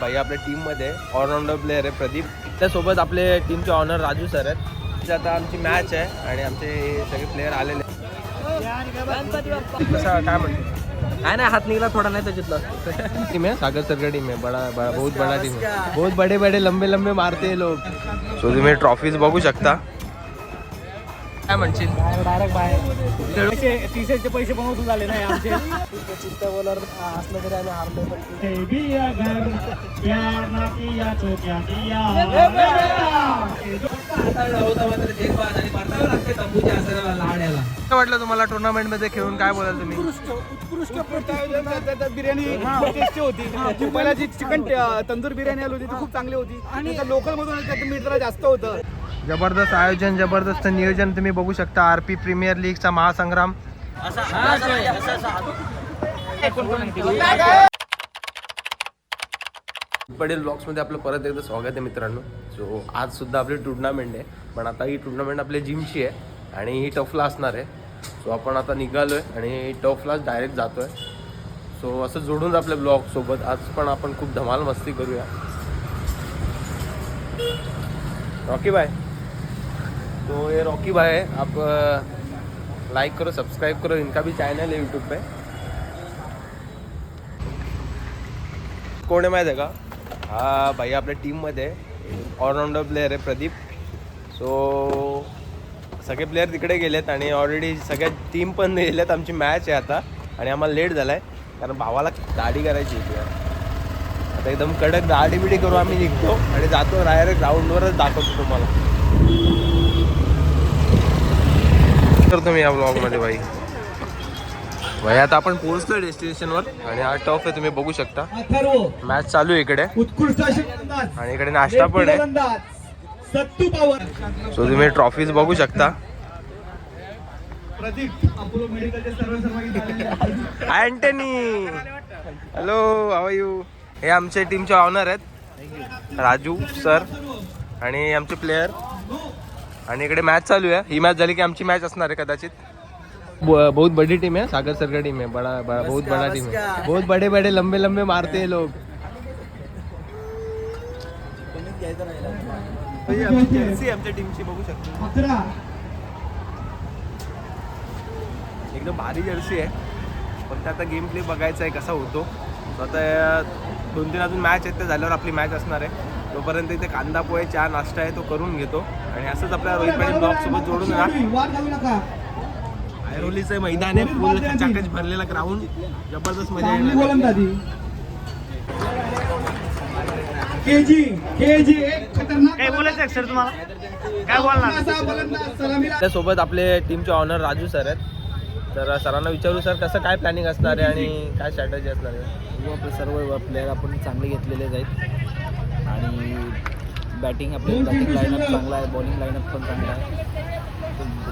भाई आपल्या टीममध्ये ऑलराऊंडर प्लेअर आहे प्रदीप. त्यासोबत आपले टीमचे ऑनर राजू सर आहेत. आता आमची मॅच आहे आणि आमचे सगळे प्लेयर आलेले. कसं काय म्हणतो काय नाही, हात निघाला थोडा नाही त्याच्यातला. टीम आहे सागर सर का टीम आहे, बड़ा बहुत बड़ा टीम है, बहुत बड़े बड़े लंबे लंबे मारते हैं लोग. सो तुम्ही ट्रॉफीज बघू शकता. काय म्हणशील? डायरेक्ट बाहेर टी-शर्टचे पैसे पण वसूल झाले नाही आमचे. चित्ता बॉलर असलं तरी आम्ही हारलो. काय वाटलं तुम्हाला टुर्नामेंट मध्ये खेळून? काय बोलाल तुम्ही? उत्कृष्ट बिर्याणी टेस्टी होती. पहिला जी चिकन तंदूर बिर्याणी आली होती ती खूप चांगली होती आणि लोकल मधून मीठ जरा जास्त होतं. जबरदस्त आयोजन, जबरदस्त नियोजन तुम्ही बघू शकता. आरपी प्रीमियर लीगचा महासंग्राम. पडेल ब्लॉग्समध्ये आपलं परत एकदा स्वागत आहे मित्रांनो. सो आज सुद्धा आपली टुर्नामेंट आहे, पण आता ही टुर्नामेंट आपल्या जिमची आहे आणि ही टफला असणार आहे. सो आपण आता निघालो आहे आणि टफलाच डायरेक्ट जातो आहे. सो असं जोडून आपल्या ब्लॉगसोबत आज पण आपण खूप धमाल मस्ती करूया. रॉकी भाई, तो ये रॉकी भाई है, आप लाइक करो, सब्सक्राइब करो, इनका भी चैनल है यूट्यूब पे. कोण आहे माहीत आहे का? हा भाई आपल्या टीममध्ये ऑलराऊंडर प्लेअर आहे प्रदीप. सो सगळे प्लेयर तिकडे गेलेत आणि ऑलरेडी सगळ्या टीम पण गेल्यात. आमची मॅच आहे आता आणि आम्हाला लेट झाला आहे कारण भावाला दाढी करायची होती. आता एकदम कडक दाढी बिडी करू आम्ही निघतो आणि जातो डायरेक्ट ग्राउंडवरच दाखवतो तुम्हाला. करतो मी या ब्लॉगमध्ये भाई. भाई आता आपण पोहोचतोय डेस्टिनेशनवर आणि हा टफ आहे, तुम्ही बघू शकता. मॅच चालू आहे इकडे आणि इकडे नाश्ता पण आहे. सो तुम्ही ट्रॉफीज बघू शकता. Antony, hello, how are you? हे आमचे टीमचे ऑनर आहेत राजू सर आणि आमचे प्लेयर. आणि इकडे मॅच चालू आहे. ही मॅच झाली की आमची मॅच असणार आहे कदाचित. बहुत बड़ी टीम है, सागर सर का टीम है, बहुत बड़ा टीम है, बहुत बड़े बड़े लंबे लंबे मारते हैं लोग. आमच्या टीमची बघू शकतो, एकदम भारी जर्सी आहे. फक्त आता गेम प्ले बघायचा आहे कसा होतो. आता 2-3 अजून मॅच आहेत, ते झाल्यावर आपली मॅच असणार आहे. तोपर्यंत इथे कांदा पोहे चहा नाश्ता आहे तो करून घेतो आणि असंच आपल्या रोहित पाटील ब्लॉग सोबत जोडून राहा. आयरोलीचं मैदान आहे, फुल चाकच भरलेला ग्राउंड, जबरदस्त मजा येणार. काय बोलायचं सर तुम्हाला? काय बोलणार? त्यासोबत आपले टीमचे ऑनर राजू सर आहेत. तर सरांना विचारू सर कसं काय प्लॅनिंग असणार आहे आणि काय स्ट्रॅटजी असणार आहे? आपले सर्व प्लेयर आपण चांगले घेतलेले आहेत आणि बॅटिंग आपले बॅटिंग लाईनअप चांगला आहे, बॉलिंग लाईनअप पण चांगला आहे.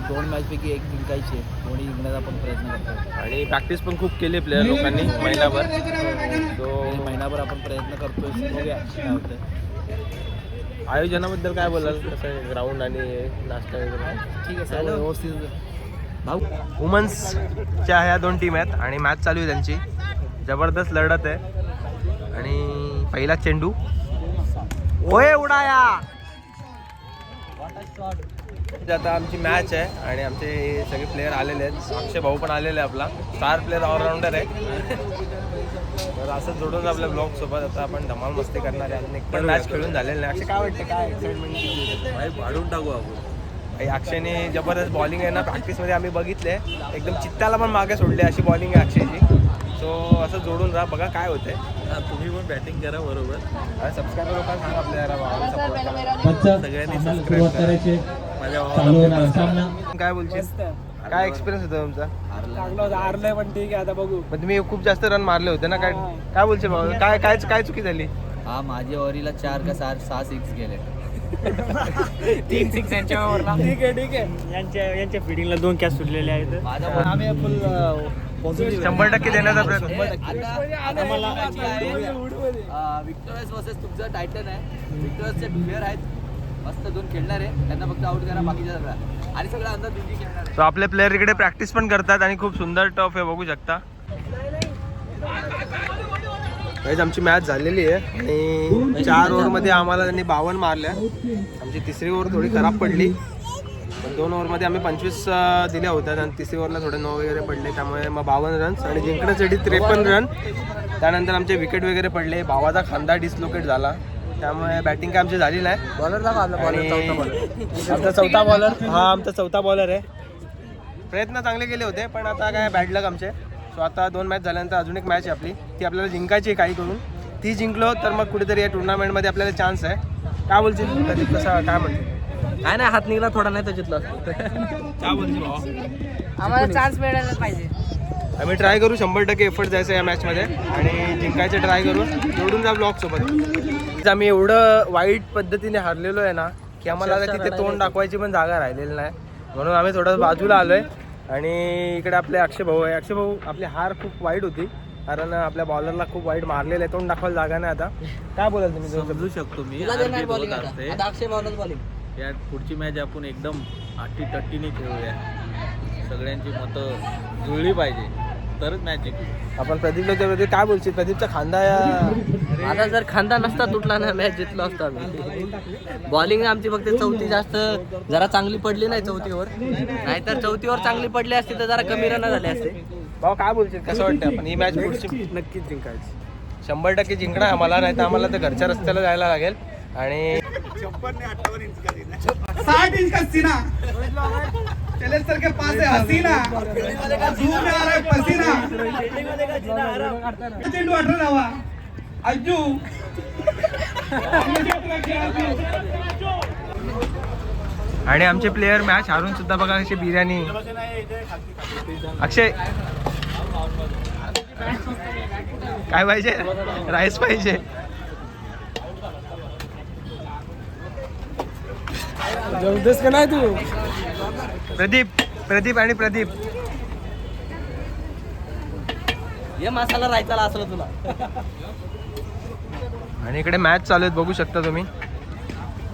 2 मॅचपैकी 1 जिंकायची आहे, दोन्ही जिंकण्याचा आपण प्रयत्न करतो आणि प्रॅक्टिस पण खूप केली प्लेयर लोकांनी महिनाभर. महिनाभर आपण प्रयत्न करतोय, बघूया काय होतं. आयोजनाबद्दल काय बोलाल? कसं आहे ग्राउंड आणि नाश्ता वगैरे? ठीक आहे, सर्व व्यवस्थित. भाऊ, वुमन्सच्या ह्या 2 टीम आहेत आणि मॅच चालू आहे त्यांची. जबरदस्त लढत आहे आणि पहिला चेंडू ओय उडाया. आता आमची मॅच आहे आणि आमचे सगळे प्लेयर आलेले आहेत. अक्षय भाऊ पण आलेले आहे, आपला स्टार प्लेअर ऑलराऊंडर आहे. तर असं जोडून आपल्या ब्लॉग सोबत आता आपण धमाल मस्ती करणार आहे. एक पण मॅच खेळून झालेलं नाही. अक्षय काय वाटतं, काय एक्साइटमेंट? वाढून टाकू आपण. अक्षयने जबरदस्त बॉलिंग आहे ना, प्रॅक्टिसमध्ये आम्ही बघितले, एकदम चित्ताला पण मागे सोडले अशी बॉलिंग आहे अक्षयची. सो असं जोडून राहा, बघा काय होतंय. तुम्ही पण बॅटिंग करा बरोबर. सबस्क्रायबर लोकांना सांगा आपल्या सगळ्यांनी सबस्क्राईब करायचे. काय बोलशील? काय एक्सपिरियन्स होता तुमचा? हारलंय पण ठीक आहे, आता बघू. पण तुम्ही खूप जास्त रन मारले होते ना, काय काय बोलशील भाऊ? काय काय काय चुकी झाली? हा, माझ्या ओव्हरीला 4 का 6 सिक्स गेले. 3 6 यांच्यावर. ठीक आहे. यांच्या फिडिंगला 2 कॅच सुटलेले आहेत. आम्ही फुल 100% देण्याचा प्रयत्न. विक्टोरियस वर्सेस तुमचं टायटन आहे. विक्टोरियसचे प्लेयर आहेत, मस्त 2 खेळणार आहे, त्यांना फक्त आउट करा, बाकीच्या सगळ्या आणि सगळं अंदर 2 खेळणार आहे. सो आपले प्लेयर इकडे प्रॅक्टिस पण करतात आणि खूप सुंदर टफ आहे, बघू शकता. गाईज आमची मॅच झालेली आहे आणि 4 ओव्हरमध्ये आम्हाला त्यांनी 52 मारल्या. आमची तिसरी ओव्हर थोडी खराब पडली, पण 2 ओव्हरमध्ये आम्ही 25 दिल्या होत्या आणि तिसरी ओव्हरला थोडे 9 वगैरे पडले, त्यामुळे मग 52 रन्स आणि जिंकण्यासाठी 53 रन. त्यानंतर आमचे विकेट वगैरे पडले, भावाचा खांदा डिस्लोकेट झाला, त्यामुळे बॅटिंग काय आमची झाली नाही. आमचा चौथा बॉलर हा आमचा चौथा बॉलर आहे. प्रयत्न चांगले केले होते, पण आता काय बॅड लक आमचे. सो आता 2 मॅच झाल्यानंतर अजून एक मॅच आहे आपली, ती आपल्याला जिंकायची आहे काही करून. ती जिंकलो तर मग कुठेतरी या टुर्नामेंटमध्ये आपल्याला चान्स आहे. काय बोलशील प्रदीप, कसं काय म्हणते? काय नाही, हात निघाला थोडा नाही तर जितला. काय बोलशील भावा? आम्हाला चान्स मिळायला पाहिजे. आम्ही ट्राय करू 100% एफर्ट द्यायचं या मॅचमध्ये आणि जिंकायचं ट्राय करू. जोडून जा ब्लॉगसोबत. आम्ही एवढं वाईट पद्धतीने हारलेलो आहे ना की आम्हाला आता तिथे तोंड दाखवायची पण जागा राहिलेली नाही, म्हणून आम्ही थोडं बाजूला आलो आहे. आणि इकडे आपले अक्षय भाऊ आहे. अक्षय भाऊ, आपली हार खूप वाईट होती कारण आपल्या बॉलरला खूप वाईट मारलेलं आहे, तोंड दाखवायला जागा नाही. आता काय बोलाल तुम्ही? समजू शकतो मी. या पुढची मॅच आपण एकदम अट्टीटट्टीने खेळूया, सगळ्यांची मतं जुळली पाहिजे तरच मॅच जिंकू. आपण प्रदीपला त्याबद्दल काय बोलशील? प्रदीपचा खांदा आता जर खांदा नसता तुटला ना मॅच जिंकलो असतो आम्ही. बॉलिंग आमची फक्त चौथी जास्त जरा चांगली पडली नाही चौथीवर, नाहीतर चौथीवर चांगली पडली असती तर जरा कमी रन झाले असते. भाऊ काय बोलशील, कसं वाटतं? आपण ही मॅच पुढची नक्कीच जिंकायची. 100% जिंकणार आम्हाला, नाही तर आम्हाला तर घरच्या रस्त्याला जायला लागेल. आणि 60 इंच का सीना, चले सर के पास है हसीना, धूप में आ रहा है पसीना, चेंडू 18 धावा अज्जू. आणि आमचे प्लेयर मॅच हारून सुद्धा बघा कशी बिर्याणी. अक्षय काय पाहिजे? राईस पाहिजे. जबरदस्त का नाही तू? प्रदीप आणि प्रदीप हे मसाला राहायचा असला तुला. आणि इकडे मॅच चालू आहेत, बघू शकता तुम्ही.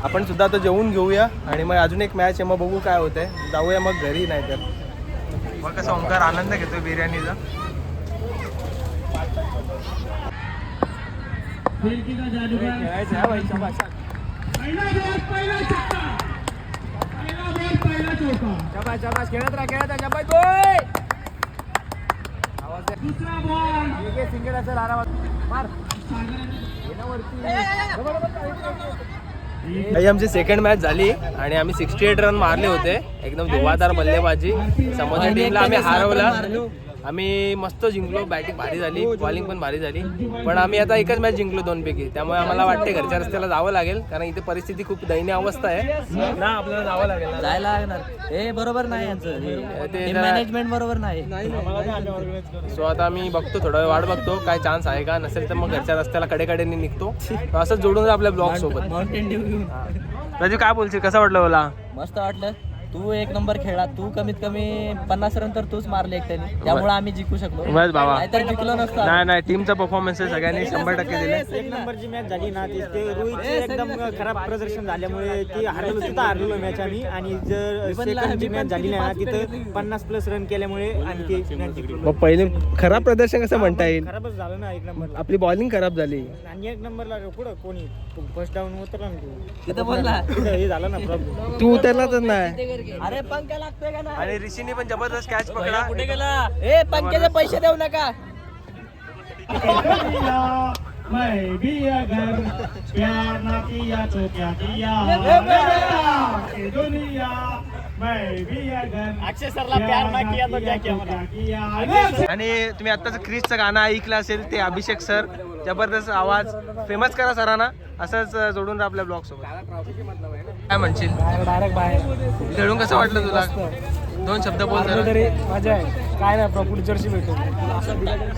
आपण सुद्धा आता जेवून घेऊया आणि मग अजून एक मॅच आहे, मग बघू काय होतंय. जाऊया मग घरी, नाही तर मग कसं ओंकार आनंद घेतोय बिर्याणीचा. खेळत राहा. सिंगल असेल आरामात मार. आमची सेकंड मॅच झाली आणि आम्ही 68 रन मारले होते. एकदम धुवाधार बल्लेबाजी. समोरच्या टीमला आम्ही हरवला. आम्ही मस्त जिंकलो, बॅटिंग भारी झाली, बॉलिंग पण भारी झाली, पण आम्ही आता एकच मॅच जिंकलो 2 पैकी. त्यामुळे आम्हाला वाटते घरच्या रस्त्याला जावं लागेल, कारण इथे परिस्थिती खूप दयनीय अवस्था आहे ना. आपल्याला जावं लागेल, जायला लागणार. हे बरोबर नाही यांचं, ते मॅनेजमेंट बरोबर नाही. सो आता आम्ही बघतो, थोडा वेळ वाट बघतो काय चान्स आहे का. नसेल तर मग घरच्या रस्त्याला कडेकडेने निघतो. असंच जोडून जा आपल्या ब्लॉग सोबत. माउंटेन ड्यू घेऊन. राजू काय बोलशील, कसं वाटलं मला? मस्त वाटलं. तू एक नंबर खेळला. तू कमीत कमी 50 रन तर तूच मारले एकट्याने, त्यामुळे आम्ही जिंकू शकलो. बस बाबा, नाहीतर जिंकलो नसतो. नाही टीमचा परफॉर्मन्स सगळ्यांनी 100% दिले. एक नंबरची मॅच झाली ना, ते रोहितचे एकदम खराब प्रदर्शन झाल्यामुळे ती हारलो मॅच आम्ही. आणि जर सेकंडची मॅच झाली ना, तिथं 50+ रन केल्यामुळे आणि ती मॅच जिंकलो. मग पहिले खराब प्रदर्शन कसं म्हणता येईल? खराबच झालं ना एक नंबरला. आपली बॉलिंग खराब झाली आणि एक नंबरला पुढं कोणी फर्स्ट डाऊन उतरला ना तू, तिथं बोलला. हे झालं ना प्रॉब्लेम. तू उतरलाच नाही. अरे पंख्या लागतोय का ना? आणि ऋषीने पण जबरदस्त कॅच पकडला. कुठे गेला? ए पंख्याचे पैसे देऊ नका. मैं भी अगर प्यार ना किया तो क्या किया दुनिया. मैं भी अगर अक्षय सरला प्यार ना किया तो क्या किया. आणि तुम्ही आत्ताचं क्रिसचं गाणं ऐकलं असेल, ते अभिषेक सर, जबरदस्त आवाज, फेमस करा सरांना. असंच जोडून राहा आपल्या ब्लॉग सोबत. काय म्हणशील? डायरेक्ट बाहेर खेळून कसं वाटलं तुला? 2 शब्द बोल जरा. तरी मजा आहे. काय नाही, प्रॉपर जर्सी भेटतो.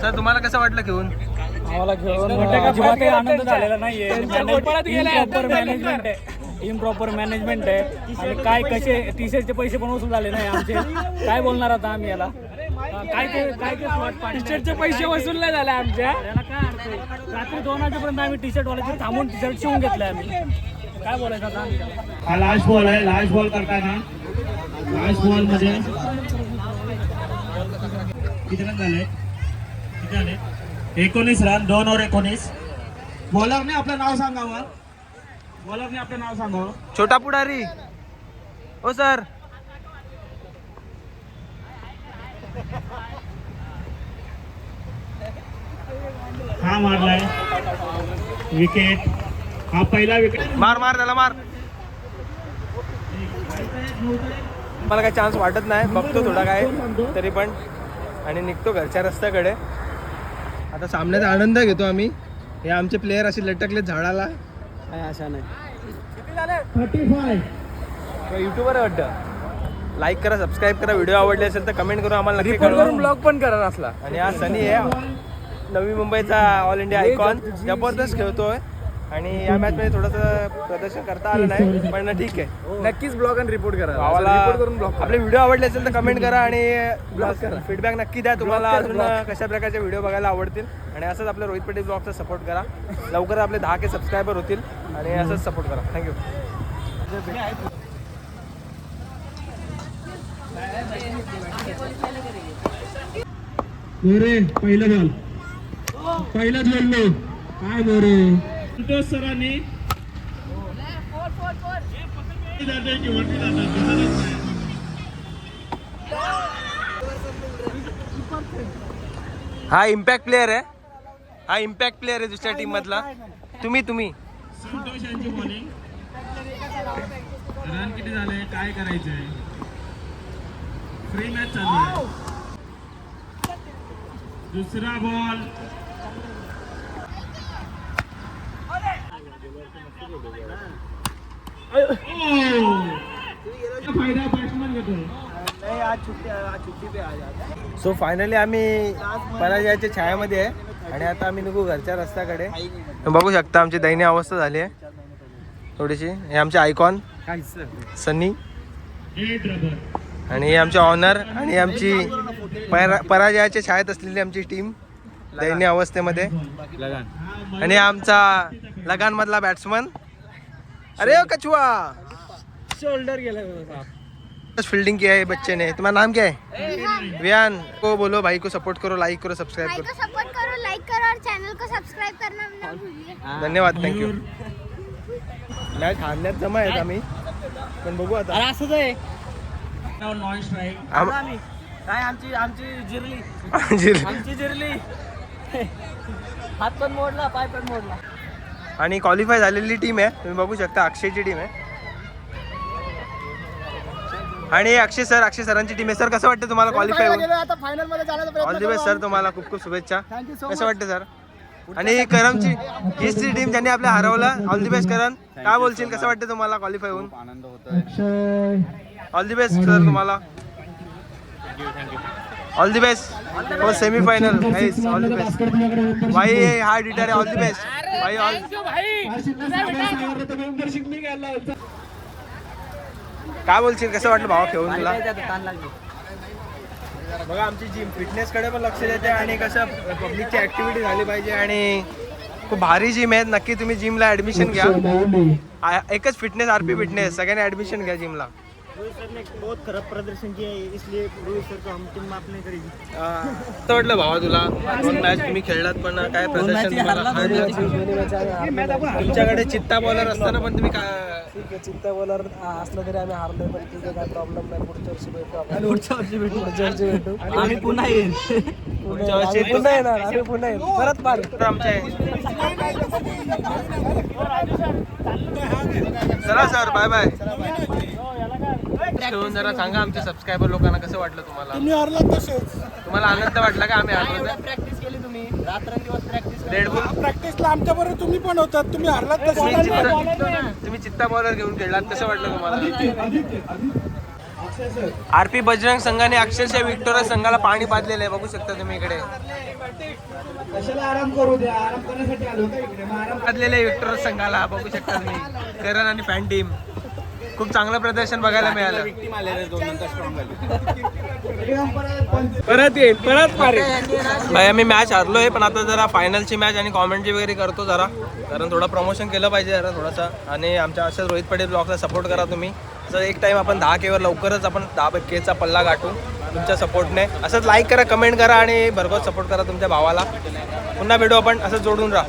सर तुम्हाला कसं वाटलं खेळून? आम्हाला खेळून अजिबातही आनंद झालेला नाहीये. प्रॉपर मॅनेजमेंट आहे, इम्प्रॉपर मॅनेजमेंट आहे. आणि काय कसे टी-शर्टचे पैसे पण वसूल झाले नाही आमचे. काय बोलणार आता आम्ही याला? काय टी-शर्टचे पैसे वसूल नाही झाले आमच्या. रात्री 2 वाजेपर्यंत आम्ही टी-शर्ट वाल्याचे थांबून टी-शर्ट शिवून घेतले आम्ही. काय बोलायचं आता आम्ही? हा लास्ट बॉल आहे. लास्ट बॉल करताना लास्ट बॉल मध्ये किती रन झाले? 19 रन 2 और 19. बॉलरने आपलं नाव सांगावं. बॉलरने आपलं नाव सांगावं. छोटा पुढारी हो सर. हा मारलाय विकेट. हा पहिला विकेट. मार मार त्याला मार. मला काही चान्स वाटत नाही, बघतो थोडा काय तरी पण आणि निघतो घरच्या रस्त्याकडे. आता सामन्याचा आनंद घेतो आम्ही. हे आमचे प्लेयर असे लटकले झाडाला. काय आशा नाही. 35. युट्यूबर आहे वाटतं. लाईक करा, सबस्क्राईब करा. व्हिडिओ आवडले असेल तर कमेंट करून आम्हाला नक्की कळवा. ब्लॉग पण करा असला. आणि आज सनी आहे, नवी मुंबईचा ऑल इंडिया आयकॉन. जबरदस्त खेळतोय आणि या मॅच मध्ये थोडंसं प्रदर्शन करता आलं नाही पण ठीक आहे. नक्कीच ब्लॉग आणि रिपोर्ट करा. भावाला रिपोर्ट करून ब्लॉग आपले व्हिडिओ आवडले असेल तर कमेंट करा आणि फीडबॅक नक्की द्या. तुम्हाला अजून कशा प्रकारचे व्हिडिओ बघायला आवडतील आणि असंच आपल्या रोहित पटेल ब्लॉगचा सपोर्ट करा. लवकर आपले 10K सबस्क्रायबर होतील आणि असंच सपोर्ट करा. थँक्यू. मोरे पहिलं बॉल. पहिलाच बोललो काय मोरे. संतोष सरांनी हा इम्पॅक्ट प्लेअर आहे. हा इम्पॅक्ट प्लेअर आहे दुसऱ्या टीम मधला. तुम्ही संतोष यांची बॉलिंग. रन किती झाले काय करायचंय. फ्री मॅच चालू आहे. दुसरा बॉल. फायदा बॅट्समन घेतोय. सो फायनली आम्ही पराजयाच्या छायामध्ये आहे आणि आता आम्ही निघू घरच्या रस्त्याकडे. बघू शकता आमची दयनीय अवस्था झाली आहे थोडीशी. हे आमचे आयकॉन सनी आणि हे आमचे ऑनर आणि आमची पराजयाच्या छायेत असलेली आमची टीम दयनीय अवस्थेमध्ये. आणि आमचा लगान मधला बॅट्समन. अरे ओ कछुआ शोल्डर गेला. फील्डिंग किया है बच्चे ने. तुम्हारा नाम क्या है. वियान को बोलो भाई को सपोर्ट करो, लाइक करो, सब्सक्राइब भाई करो. को सपोर्ट करो, लाइक करो और चैनल को सब्सक्राइब करना ना भूलिए. धन्यवाद. थँक्यू. मॅच हारण्यात जमा आहेत आम्ही पण बघू आता. अरे असंच आहे. Non strike. काय आमची जिरली. जिरली. आमची जिरली. हात पण मोडला, पाय पण मोडला. आणि क्वालिफाय झालेली टीम आहे तुम्ही बघू शकता. अक्षयची टीम आहे आणि अक्षय सरांची टीम आहे. सर कसं वाटतं तुम्हाला क्वालिफाय होऊन. आता फायनल मध्ये जाण्याचा ऑल दी बेस्ट सर. तुम्हाला खूप खूप शुभेच्छा. थँक्यू सो कसं वाटतं सर. आणि करमची हीच ती टीम ज्यांनी आपल्या हरवलं. ऑल दी बेस्ट करण. काय बोलशील कसं वाटतं तुम्हाला क्वालिफाय होऊन. आनंद होतोय. ऑल दी बेस्ट सर तुम्हाला. All the best for semifinal. All the best भाई. हा डिटर आहे. ऑल दी बेस्ट भाई. काय बोलशील कसं वाटलं भावा खेळून तुला. बघा आमची जिम फिटनेस कडे पण लक्ष देते आणि कसं पब्लिकची ऍक्टिव्हिटी झाली पाहिजे आणि खूप भारी जिम आहे. नक्की तुम्ही जिमला ऍडमिशन घ्या. एकच फिटनेस RP फिटनेस. सगळ्यांनी ऍडमिशन घ्या जिमला. रोहित सर ने बहुत खराब प्रदर्शन किया है, इसलिए रोहित सर को हम टीम में अपने करेगी. कसं वाटलं भावा तुला. 2 मॅच तुम्ही खेळलात पण काय प्रदर्शन तुमच्याकडे चित्ता बॉलर असताना पण तुम्ही काय. चित्ता बॉलर असलं तरी आम्ही हारलोय पण ठीक आहे. काय प्रॉब्लेम नाही. पुढच्या वर्षी भेटू आपण. पुढच्या वर्षी भेटू. आम्ही पुन्हा येईल. पुढच्या वर्षी पुन्हा येणार. आम्ही पुन्हा येईल. परत पार. तर आमचे चला सर बाय बाय. खेळून जरा सांगा आमच्या सबस्क्रायबर लोकांना कसं वाटलं तुम्हाला. तुम्ही हरलात तसेच. तुम्हाला आनंद वाटला का आम्ही हरलो. प्रॅक्टिस केली तुम्ही रात्रंदिवस प्रॅक्टिस. रेड बुल प्रॅक्टिसला आमच्या बरोबर तुम्ही पण होतात. तुम्ही हरलात तुम्ही चित्ता बॉलर घेऊन खेळलात. कसं वाटलं तुम्हाला. RP बजरंग संघाने अक्षरशः विक्टोरिया संघाला पाणी पाजलेलं आहे. बघू शकता तुम्ही इकडे. कशाला आराम करू द्या. आराम करण्यासाठी आलो का इकडे. आराम पाजलेलं आहे विक्टोरिया संघाला. बघू शकता तुम्ही. करण आणि फॅन टीम खूप चांगलं प्रदर्शन बघायला मिळालं. परत येईल. परत मारेल. भाई आम्ही मॅच हारलोय पण आता जरा फायनलची मॅच आणि कॉमेंट्री वगैरे करतो जरा. कारण थोडं प्रमोशन केलं पाहिजे जरा थोडासा. आणि आमच्या अशाच रोहित पटेल ब्लॉगला सपोर्ट करा तुम्ही. असं एक टाइम आपण 10K वर लवकरच आपण 10K चा पल्ला गाठू. तुमच्या सपोर्टने. असंच लाईक करा, कमेंट करा आणि भरघोस सपोर्ट करा तुमच्या भावाला. पुन्हा भेटू आपण, असंच जोडून राहा.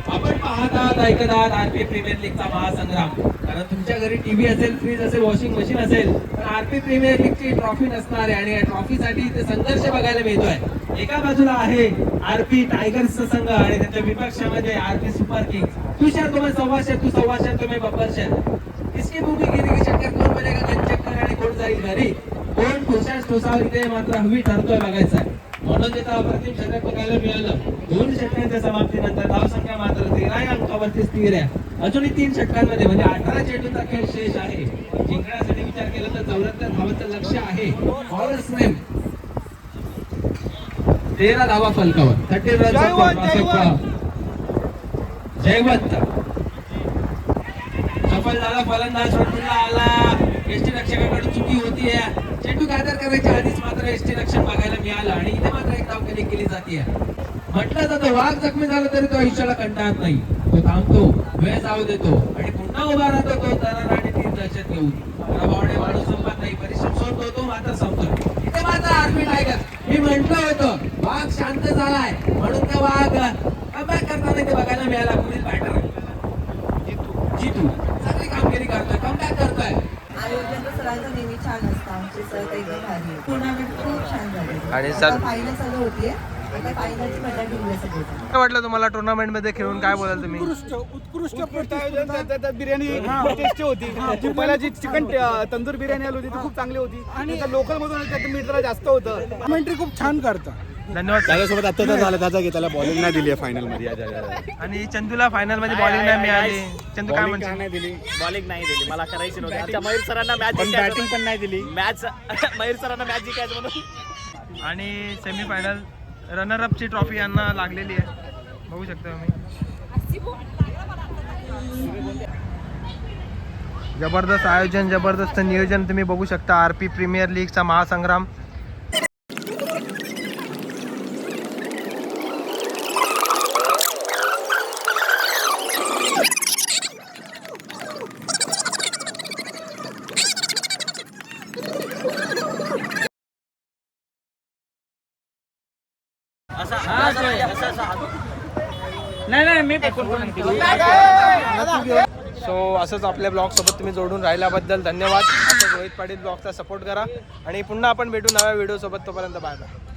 आपण पाहतात ऐकत आहात आरपी प्रीमियर लीगचा महासंग्राम. कारण तुमच्या घरी टीव्ही असेल, फ्रीज असेल, वॉशिंग मशीन असेल, तर आरपी प्रीमियर लीगची ट्रॉफी नसणार आहे. आणि या ट्रॉफीसाठी इथे संघर्ष बघायला मिळतोय. एका बाजूला आहे आरपी टायगर्सचा संघ आणि त्याच्या विपक्षामध्ये आरपी सुपर किंग्स. तू शहर तुम्ही सव्वाशे, तू सव्वाशे, तुम्ही बब्बर शहर. इसकी भूमी गिरी की चक्कर कोण बनेगा चक्कर आणि कोण जाईल घरी. कोण ठोसास ठोसावर इथे मात्र हवी ठरतोय बघायचं आहे. म्हणून तिथं अप्रतिम शतक बघायला मिळालं. 2 षटकांच्या समाप्तीनंतर धावसंख्या मात्र 13 अंकावरती स्थिर आहे. अजूनही 3 षटकांमध्ये म्हणजे 18 चेंडूचा खेळ शेष आहे. जिंकण्यासाठी विचार केला तर 74 धावांचं लक्ष्य आहे. बॉलर्स नेम 13 धावा फलकावर. 30 रन. जयवंत सफल झाला फलंदाज आला. एसटी रक्षकाकडून चुकी होतीये. चेंडू गादर करायच्या आधीच मात्र एसटी रक्षक बघायला मिळालं आणि इथे मात्र एक धावखेळी केली जाते. म्हटलं जातं वाघ जखमी झाला तरी तो आयुष्याला कंटाळत नाही. तो थांबतो, वेळ जाऊ देतो आणि पुन्हा उभा राहतो. तो तरण आणि तीन दहशत घेऊन पराभवाने वाढू संपत नाही. परिश्रम सोडतो तो मात्र संपतो. इथे मात्र आरपी टायगर, मी म्हटलं होतं वाघ शांत झालाय म्हणून त्या वाघ कमबॅक करताना इथे बघायला मिळाला. पुढील बॅटर जितू चांगली कामगिरी करतोय, कमबॅक करतोय. आयोजन तर सरांचं नेहमी छान असतं. आमचे सर एकदम भारी. टुर्नामेंट खूप छान झाली. आणि सर फायनल चालू होतीये. आता फायनलची मजा घेऊया सगळे. काय वाटलं तुम्हाला टुर्नामेंट मध्ये खेळून? काय बोलाल तुम्ही? उत्कृष्ट बिर्याणी टेस्टी होती. पहिला जी चिकन तंदूर बिर्याणी आली होती ती खूप चांगली होती आणि लोकल मधून मीठ जरा जास्त होतं. कमेंट्री खूप छान करता. धन्यवाद. त्याच्यासोबत आता झालं त्याचा की त्याला बॉलिंग नाही दिली फायनल मध्ये. आणि चंदूला फायनल मध्ये बॉलिंग नाही मिळाली. चंदू काय म्हणतो? नाही दिली, बॉलिंग नाही दिली. मला करायची नव्हती. आमच्या मयूर सरांना मॅच बॅटिंग पण नाही दिली. मॅच मयूर सरांना मॅच जिंकायचं म्हणून. आणि सेमीफायनल रनरअपची ट्रॉफी यांना लागलेली आहे, बघू शकता तुम्ही. जबरदस्त आयोजन, जबरदस्त नियोजन तुम्ही बघू शकता. आरपी प्रीमियर लीगचा महासंग्राम. नाही मी सो असंच आपल्या ब्लॉगसोबत तुम्ही जोडून राहिल्याबद्दल धन्यवाद. असंच रोहित पाटील ब्लॉगचा सपोर्ट करा आणि पुन्हा आपण भेटू नव्या व्हिडिओसोबत. तोपर्यंत बाय बाय.